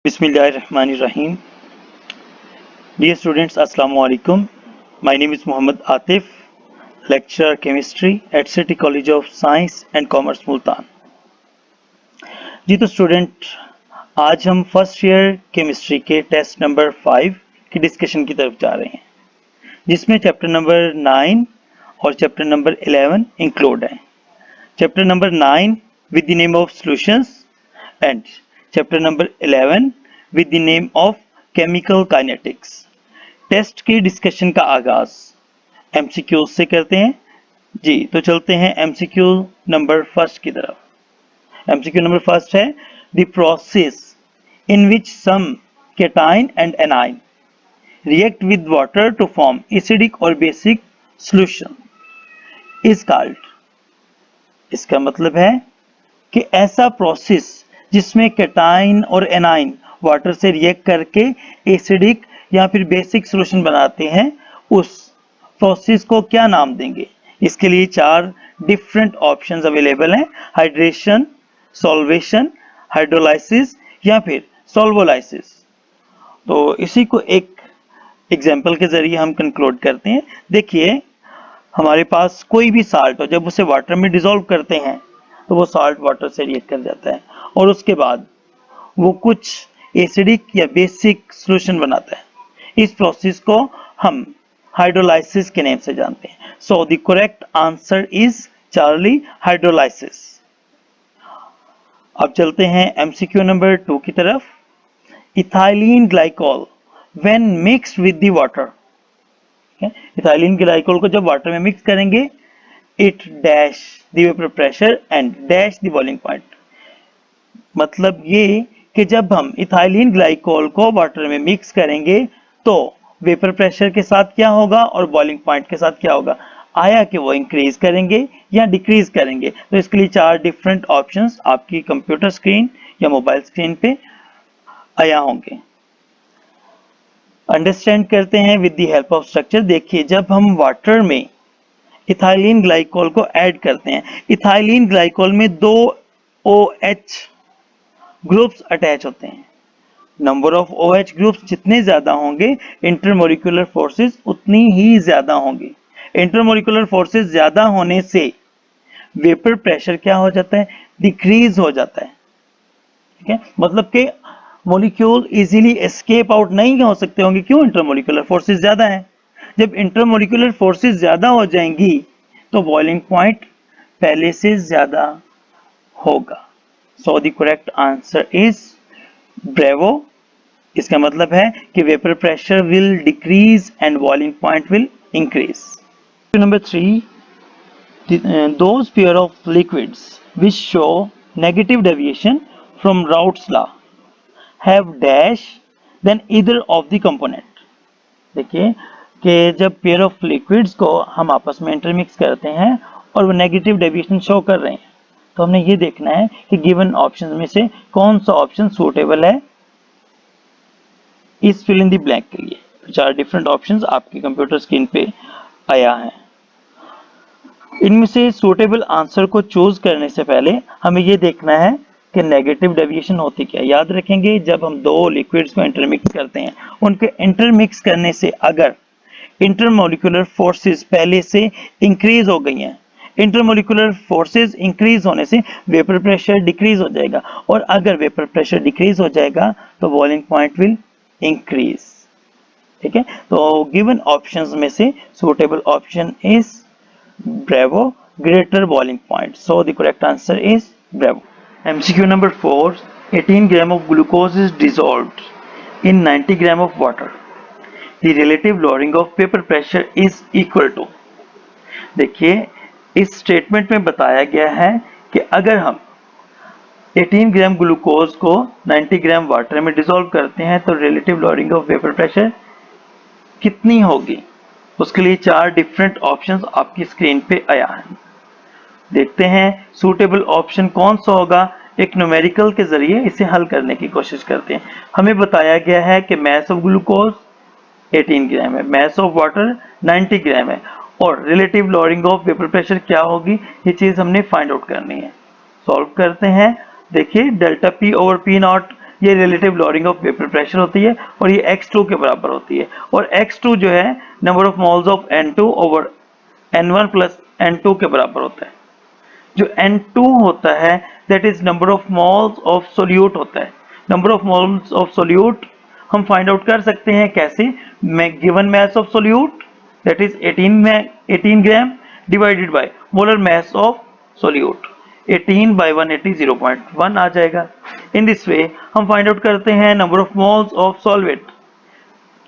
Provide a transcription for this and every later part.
Bismillahirrahmanirrahim. Dear students, Assalamu alaikum. My name is Muhammad Atif, lecturer chemistry at City College of Science and Commerce Multan. जी तो student, आज हम first year chemistry के test number 5 की discussion की तरफ जा रहे हैं, जिसमें चैप्टर नंबर 9 और चैप्टर नंबर 11 इंक्लूड है। Chapter number 9 with the name of solutions and chapter number 11 with the name of chemical kinetics। Test की डिस्कशन का आगाज एमसीक्यू से करते हैं। जी तो चलते हैं एमसीक्यू नंबर फर्स्ट की तरफ। एमसीक्यू नंबर फर्स्ट है the process in which some cation and anion react with water to form acidic और बेसिक सॉल्यूशन इज कॉल्ड। इसका मतलब है कि ऐसा प्रोसेस जिसमें केटाइन और एनाइन वाटर से रिएक्ट करके एसिडिक या फिर बेसिक सॉल्यूशन बनाते हैं, उस प्रोसेस को क्या नाम देंगे? इसके लिए 4 डिफरेंट ऑप्शंस अवेलेबल हैं: हाइड्रेशन, सॉल्वेशन, हाइड्रोलाइसिस या फिर सॉल्वोलाइसिस। तो इसी को एक एग्जांपल के जरिए हम कंक्लूड करते हैं। देखिए, हमारे पास कोई भी साल्ट हो, जब उसे वाटर में डिसॉल्व करते हैं तो वो साल्ट वाटर से रिएक्ट कर जाता है और उसके बाद वो कुछ एसिडिक या बेसिक सॉल्यूशन बनाता है। इस प्रोसेस को हम हाइड्रोलाइसिस के नाम से जानते हैं। सो the correct answer is Charlie, hydrolysis. अब चलते हैं एमसीक्यू नंबर 2 की तरफ। Ethylene glycol when mixed with the water, ethylene glycol को जब वाटर में मिक्स करेंगे, it dash the vapour pressure and dash the boiling point. मतलब ये कि जब हम इथाइलिन ग्लाइकोल को वाटर में मिक्स करेंगे तो वेपर प्रेशर के साथ क्या होगा और बॉइलिंग पॉइंट के साथ क्या होगा, आया कि वो इंक्रीज करेंगे या डिक्रीज करेंगे। तो इसके लिए 4 डिफरेंट ऑप्शंस आपकी कंप्यूटर स्क्रीन या मोबाइल स्क्रीन पे आया होंगे। अंडरस्टैंड करते हैं with the help of structure. देखिए, जब हम वाटर में इथाइलिन ग्लाइकोल को ऐड करते हैं, इथाइलिन ग्लाइकोल में 2 OH ग्रुप्स अटैच होते हैं। नंबर ऑफ OH ग्रुप्स जितने ज्यादा होंगे, इंटरमोलिकुलर फोर्सेस उतनी ही ज्यादा होंगी। इंटरमोलिकुलर फोर्सेस ज्यादा होने से वेपर प्रेशर क्या हो जाता है, डिक्रीज हो जाता है। ठीक है, मतलब कि मॉलिक्यूल इजीली एस्केप आउट नहीं हो सकते होंगे। क्यों? इंटरमोलिकुलर फोर्सेस ज्यादा हैं। जब इंटरमोलिकुलर फोर्सेस ज्यादा हो जाएंगी तो बॉइलिंग पॉइंट पहले से ज्यादा होगा। So the correct answer is bravo. इसका मतलब है कि vapour pressure will decrease and boiling point will increase. Number 3, those pair of liquids which show negative deviation from Raoult's law have dash then either of the component। देखिए कि जब pair of liquids को हम आपस में intermix करते हैं और वो नेगेटिव डेविएशन शो कर रहे हैं, तो हमने ये देखना है कि गिवन ऑप्शंस में से कौन सा ऑप्शन सूटेबल है इस फिल इन द ब्लैंक के लिए। तो 4 डिफरेंट ऑप्शंस आपकी कंप्यूटर स्क्रीन पे आया है। इनमें से सूटेबल आंसर को चूज करने से पहले हमें ये देखना है कि नेगेटिव डेविएशन होती क्या। याद रखेंगे, जब हम 2 लिक्विड्स को इंटरमिक्स करते हैं, उनके इंटरमिक्स करने से अगर इंटरमोलिकुलर फोर्सेस पहले से इंक्रीज हो गई हैं, इंटरमोलिकुलर फोर्सेस इंक्रीज होने से वेपर प्रेशर डिक्रीज हो जाएगा, और अगर वेपर प्रेशर डिक्रीज हो जाएगा तो बॉइलिंग पॉइंट विल इंक्रीज। ठीक है, तो गिवन ऑप्शंस में से suitable option is bravo, greater boiling point. So the correct answer is Bravo. MCQ number 4, 18 gram of glucose is dissolved in 90 gram of water. The relative lowering of paper pressure is equal to। देखिए, इस statement में बताया गया है कि अगर हम 18 gram glucose को 90 ग्राम वाटर में डिसॉल्व करते हैं तो relative lowering of vapour pressure कितनी होगी। उसके लिए 4 डिफरेंट ऑप्शंस आपकी स्क्रीन पे आया है। देखते हैं सूटेबल ऑप्शन कौन सा होगा। एक न्यूमेरिकल के जरिए इसे हल करने की कोशिश करते हैं। हमें बताया गया है कि मास ऑफ ग्लूकोज 18 ग्राम है, मास ऑफ वाटर 90 ग्राम है, और relative lowering of vapour pressure क्या होगी, ये चीज हमने फाइंड आउट करनी है। सॉल्व करते हैं। देखिए, delta P over P naught ये relative lowering of vapour pressure होती है और ये x2 के बराबर होती है। और x2 जो है number of moles of N2 over N1 plus N2 के बराबर होता है। जो N2 होता है that is number of moles of solute होता है। Number of moles of solute हम फाइंड आउट कर सकते हैं कैसे, given mass of solute that is 18 gram divided by molar mass of solute 18 by 180 0.1 आ जाएगा। इन दिस वे हम find out करते हैं number of moles of solvent.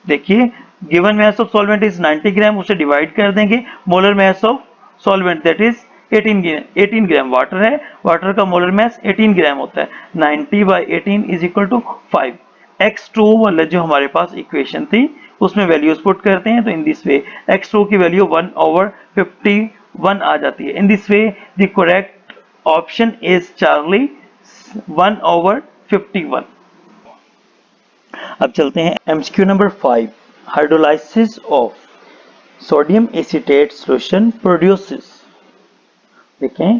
देखिए given mass of solvent is 90 gram, उसे डिवाइड कर देंगे molar mass of solvent that is 18 gram water है, water का मोलर मास 18 ग्राम होता है। 90 by 18 is equal to 5। x2 वाला जो हमारे पास इक्वेशन थी उसमें वैल्यूज पुट करते हैं, तो इन दिस वे x2 की वैल्यू 1/51 आ जाती है। In this way the correct option is Charlie 1/51। अब चलते हैं MCQ number 5, hydrolysis of sodium acetate solution produces. देखें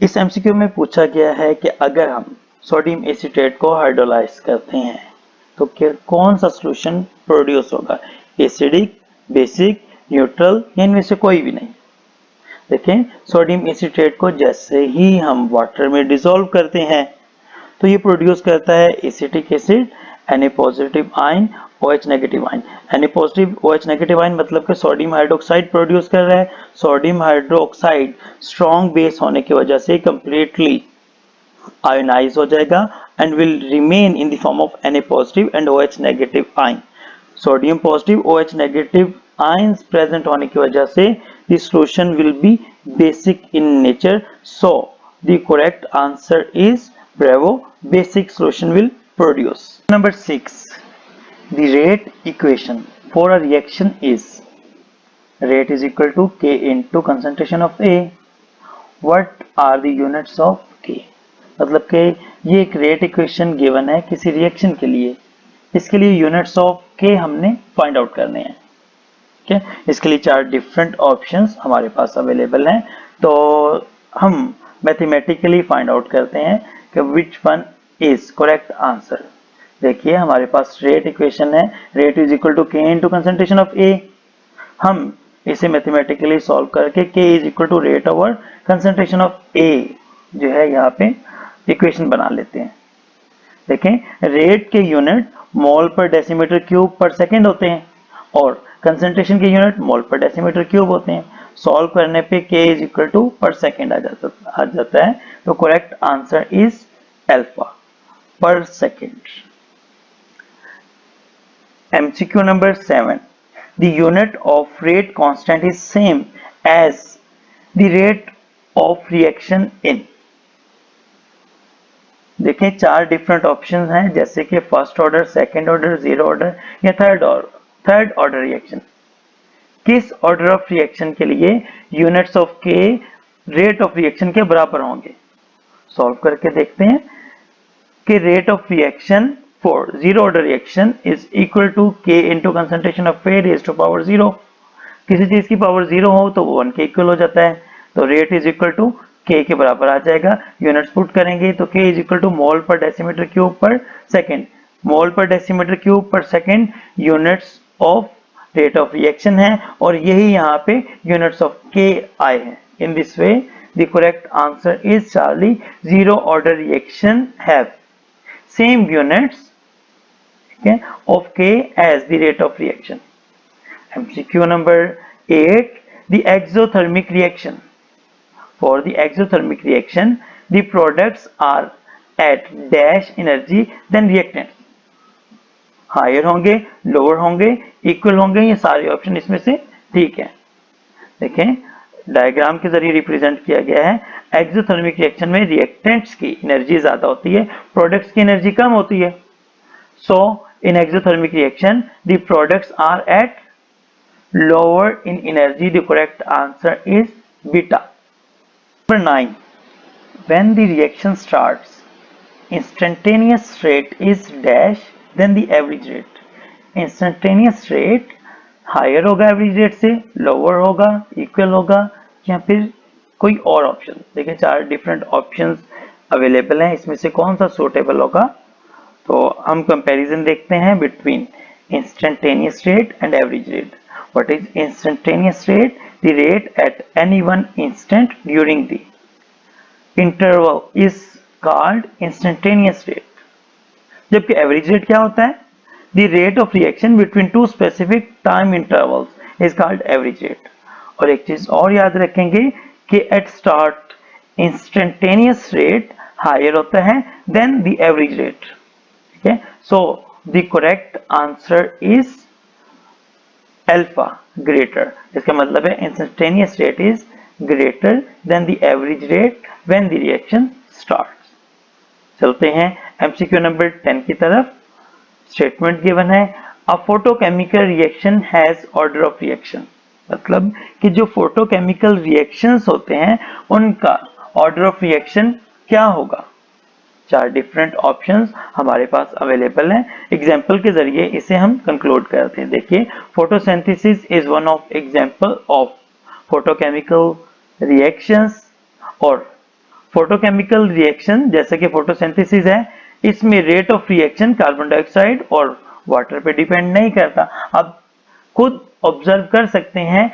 इस एमसीक्यू में पूछा गया है कि अगर हम सोडियम एसीटेट को हाइड्रोलाइज करते हैं तो कौन सा सॉल्यूशन प्रोड्यूस होगा, एसिडिक, बेसिक, न्यूट्रल या इनमें से कोई भी नहीं। देखें सोडियम एसीटेट को जैसे ही हम वाटर में डिसॉल्व करते हैं तो ये प्रोड्यूस करता है acetic acid, Na positive ion, OH negative ion. Na positive OH negative ion मतलब कि सोडियम हाइड्रोक्साइड प्रोड्यूस कर रहा है। सोडियम हाइड्रोक्साइड स्ट्रॉन्ग बेस होने की वजह से कंप्लीटली आयोनाइज हो जाएगा and will remain in the form of Na positive and OH negative ion. Sodium positive OH negative ions present होने की वजह से the solution will be basic in nature, so the correct answer is Bravo, basic solution will produce. Number 6, the rate equation for a reaction is rate is equal to K into concentration of A. What are the units of K? मतलब कि ये एक rate equation given है किसी reaction के लिए, इसके लिए units of K हमने find out करने हैं। ठीक है, इसके लिए 4 different options हमारे पास available हैं, तो हम mathematically find out करते हैं कि which one is correct answer। देखिए हमारे पास रेट इक्वेशन है, rate is equal to K into concentration of A। हम इसे मैथमेटिकली सॉल्व करके K is equal to rate over concentration of A जो है यहाँ पे इक्वेशन बना लेते हैं। देखें रेट के यूनिट मोल पर डेसीमीटर क्यूब पर सेकेंड होते हैं और कंसंट्रेशन के यूनिट मोल पर डेसीमीटर क्यूब होते हैं। सॉल्व करने पे K इज इक्वल टू पर सेकेंड आ जाता है, तो करेक्ट आंसर इज अल्फा पर second. MCQ number 7, the unit of rate constant is same as the rate of reaction in। देखें 4 डिफरेंट ऑप्शंस हैं जैसे कि first order, second order, zero order या थर्ड ऑर्डर रिएक्शन। किस order of reaction के लिए units of K rate of reaction के बराबर होंगे, सॉल्व करके देखते हैं कि rate of reaction for zero order reaction is equal to K into concentration of A raise to power 0। किसी चीज की पावर 0 हो तो वो 1 के इक्वल हो जाता है, तो rate is equal to K के बराबर आ जाएगा। यूनिट्स पुट करेंगे तो K इज इक्वल टू मोल पर डेसीमीटर क्यूब पर सेकेंड। मोल पर डेसीमीटर क्यूब पर second units of rate of reaction है और यही यहाँ पे यूनिट्स ऑफ K आए हैं। In this way the correct answer is Charlie, zero order reaction have same units of K as the rate of reaction। MCQ number 8, the exothermic reaction। For the exothermic reaction, the products are at dash energy than reactants। Higher होंगे, lower होंगे, equal होंगे, ये सारे option इसमें से ठीक है। देखें डायग्राम के जरिए रिप्रेजेंट किया गया है। एक्सोथर्मिक रिएक्शन में रिएक्टेंट्स की एनर्जी ज्यादा होती है, प्रोडक्ट्स की एनर्जी कम होती है। So in exothermic reaction the products are at lower in energy, the correct answer is beta। Number 9, when the reaction starts instantaneous rate is dash than the average rate। instantaneous rate higher होगा average rate से, lower होगा, equal होगा या फिर कोई और option. देखिए 4 different options available हैं, इसमें से कौन सा सूटेबल होगा। तो हम कंपैरिजन देखते हैं between instantaneous rate and average rate. What is instantaneous rate? The rate at any one instant during the interval is called instantaneous rate. जबकि एवरेज रेट क्या होता है? The rate of reaction between two specific time intervals is called average rate. और एक चीज और याद रखेंगे कि at start instantaneous rate higher होता है देन द एवरेज रेट। ठीक है, so the correct answer is alpha, greater. इसका मतलब है instantaneous rate is greater than the average rate when the reaction starts. चलते हैं एमसीक्यू नंबर 10 की तरफ। स्टेटमेंट गिवन है, a photochemical reaction has order of reaction. मतलब कि जो फोटोकेमिकल रिएक्शंस होते हैं उनका ऑर्डर ऑफ रिएक्शन क्या होगा। 4 डिफरेंट ऑप्शंस हमारे पास अवेलेबल हैं। एग्जांपल के जरिए इसे हम कंक्लूड करते हैं। देखिए, photosynthesis is one of example of photochemical reactions. और फोटोकेमिकल रिएक्शन जैसे कि फोटोसिंथेसिस है, इसमें rate of reaction carbon dioxide और वाटर पे डिपेंड नहीं करता। अब खुद ऑब्जर्व कर सकते हैं,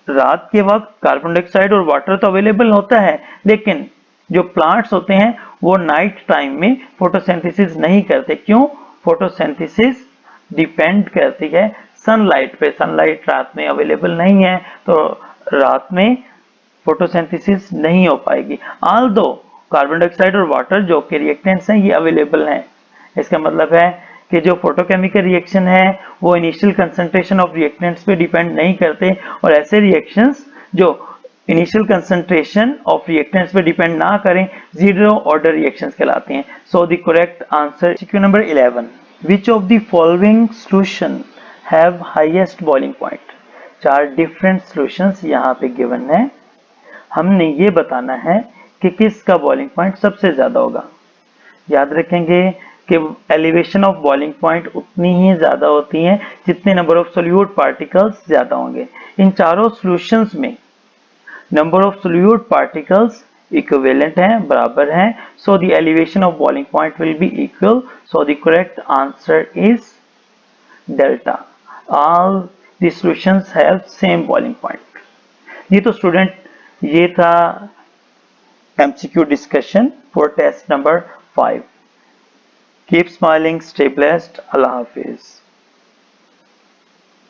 रात के वक्त कार्बन डाइऑक्साइड और वाटर तो अवेलेबल होता है, लेकिन जो प्लांट्स होते हैं वो नाइट टाइम में फोटोसिंथेसिस नहीं करते। क्यों? फोटोसिंथेसिस डिपेंड करती है सनलाइट पे। सनलाइट रात में अवेलेबल नहीं है तो रात में फोटोसिंथेसिस नहीं हो पाएगी। ऑल्दो कार्बन डाइऑक्साइड और वाटर जो कि रिएक्टेंट्स हैं ये अवेलेबल हैं। इसका मतलब है कि जो फोटोकेमिकल रिएक्शन है वो इनिशियल कंसंट्रेशन ऑफ रिएक्टेंट्स पे डिपेंड नहीं करते, और ऐसे रिएक्शंस जो इनिशियल कंसंट्रेशन ऑफ रिएक्टेंट्स पे डिपेंड ना करें जीरो ऑर्डर रिएक्शंस कहलाते हैं। सो the correct answer question number 11, which of the following solution have highest boiling point. 4 different solutions यहाँ पे गिवन है, हमने ये बताना है कि किसका बॉइलिंग पॉइंट सबसे ज्यादा होगा। याद रखेंगे कि एलिवेशन ऑफ बॉइलिंग पॉइंट उतनी ही ज्यादा होती है जितने नंबर ऑफ सोल्यूट पार्टिकल्स ज्यादा होंगे। इन चारों सॉल्यूशंस में number of solute particles equivalent हैं, बराबर हैं, so the elevation of boiling point will be equal. So the correct answer is delta. All the solutions have same boiling point. ये तो student ये था MCQ discussion for test number 5. Keep smiling, stay blessed. Allah Hafiz.